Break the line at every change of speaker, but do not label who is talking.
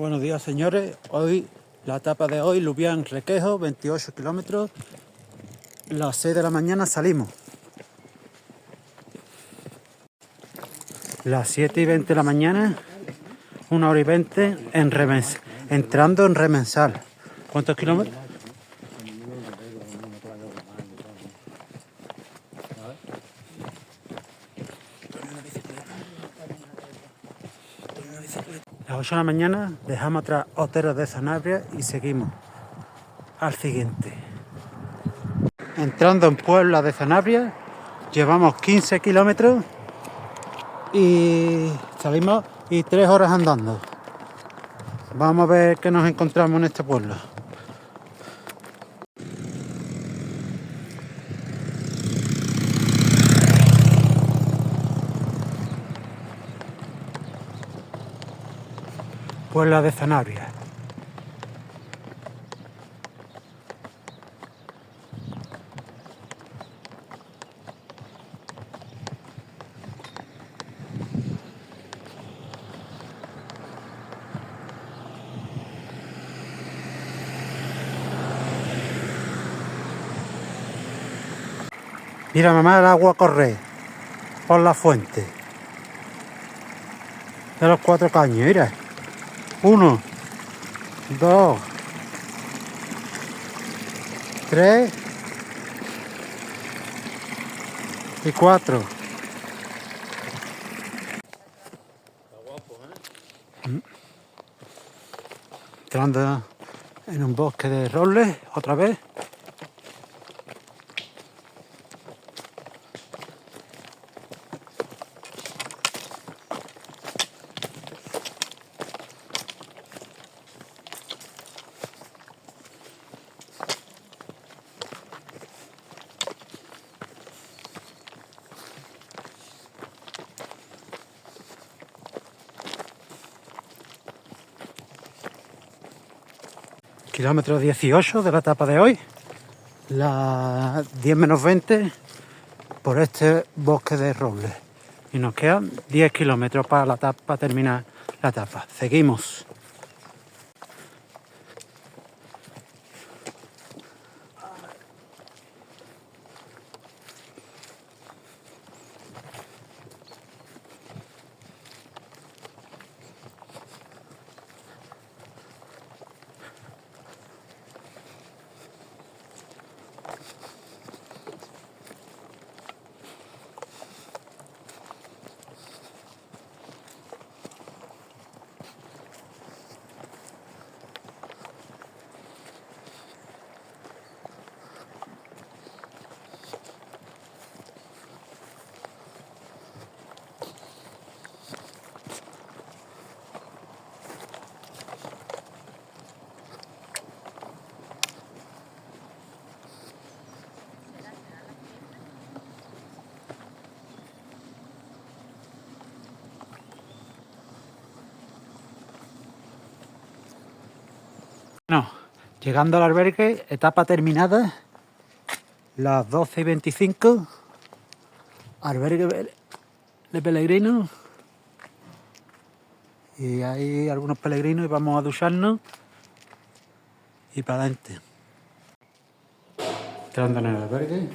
Buenos días, señores. Hoy, la etapa de hoy, Lubián-Requejo, 28 kilómetros. Las 6 de la mañana salimos. Las 7 y 20 de la mañana, 1 hora y 20 entrando en Remensal. ¿Cuántos kilómetros? Las 8 de la mañana dejamos atrás Otero de Sanabria y seguimos al siguiente. Entrando en Puebla de Sanabria, llevamos 15 kilómetros y salimos y 3 horas andando. Vamos a ver qué nos encontramos en este pueblo. Puebla de Sanabria. Mira, mamá, el agua corre por la fuente de los 4 caños. Mira, 1, 2, 3 y 4.
Está guapo,
Entrando en un bosque de robles otra vez. Kilómetro 18 de la etapa de hoy. Las 10 menos 20 por este bosque de robles. Y nos quedan 10 kilómetros para terminar la etapa. Seguimos. Bueno, llegando al albergue, etapa terminada, las 12 y 25, albergue de peregrinos, y hay algunos peregrinos y vamos a ducharnos y para adelante. Entrando en el albergue.